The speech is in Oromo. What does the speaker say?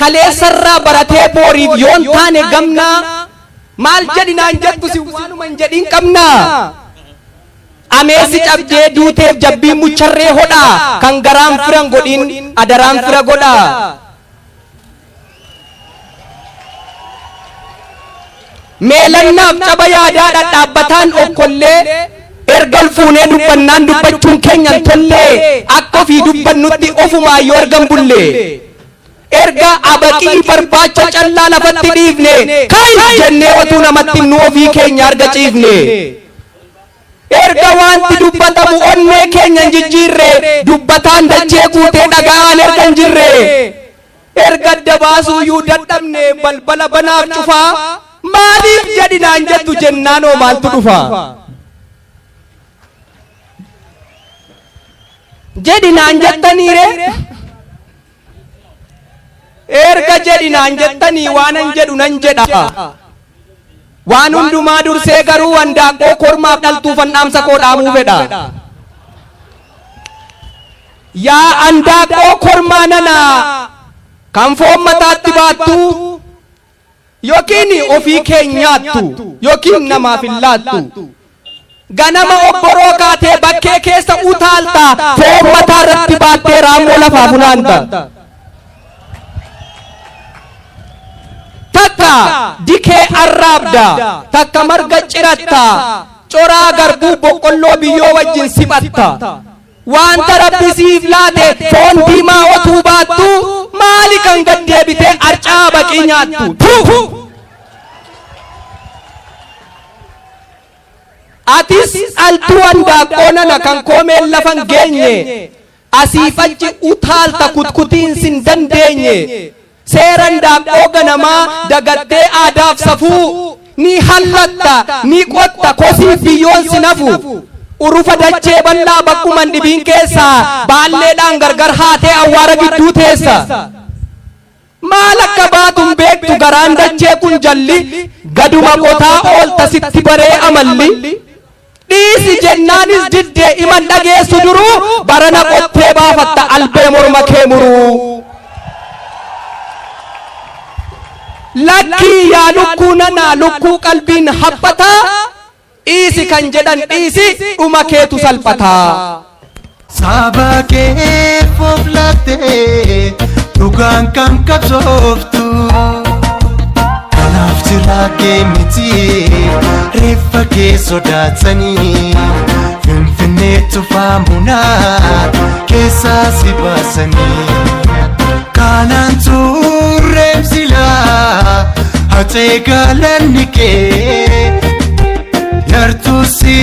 kaleessarraa baratee booriif yoon taane gamnaa maal jedhinaan jettu si waanuma hin jedhin qabnaa ameesi cabdee duuteef jabbii mucharree hodhaa kan garaan firan godhin adaraan fira godhaa meelannaaf caba yaadaa dhadhaabbataan okkollee ergal fuunee dubbannaan dubbachuun keenyan tollee akka ofii dubbannutti ofumaa yoo ergan bullee erga abaqii barbaacha callaa lafatti dhiifne kai jennee otuu namatti nu ofii keenya arga ciifne erga wanti dubbatamu onnee keenya hin jijjiirre dubbataan dachee guutee dhaga'aan erga hin jirre erga dabaasuu yuu dadhabne balbala banaaf cufaa maaliif jedhinaan jettu jennaanoo maaltu dhufa jedhinaan jettaniire erga jedhinaan jettanii waanan jedhu nan jedha waan hundumaa dursee garuu handaaqoo kormaaf dhaltuufan dhaamsa koo dhaamuu fedha yaa handaaqoo kormaa nanaa kan foon mataatti baattu yookiin ofii keenyaattu yookiin namaaf hin laattu ganama obboroo kaatee bakkee keessa utaalta foon mataa irratti baattee raamoo lafaa funaanta takka dikee arraabda takka marga ciratta coraa garbuu boqqolloo biyyoo wajjin siphatta wanta rabbi siif laate foon diimaa otuu baattu maali kan gad deebitee arcaa baqii nyaattu atis altuu handaaqoo nana kan koomeen lafan geenye asiif achi utaalta kutkutiin sin dandeenye seeran daaqoo ganamaa dagattee aadaaf safuu ni hallatta ni qotta kosiif biyyoon si nafu urufa dachee bal'aa bakkuman dhibiin keessaa baalleedhaan gargar haatee awwaara gidduu teessa maal akka baatun beektu garaan dachee kun jalli gaduma qotaa oolta sitti baree amalli dhiisi jennaanis diddee iman dhageessu duruu barana qottee baafatta albee morma kee muruu lakkii yaa lukkuu nanaa lukkuu qalbiin haphataa dhiisi kan jedhan dhiisi dhuma keetu salphataa saba kee foflattee dhugaan kan qabsooftu kanaaf jiraatee miti reeffa kee sodaatanii finfinneetti faamunaa keessaa si baasanii kanaan turreem silaa hatee galanni kee yartuu si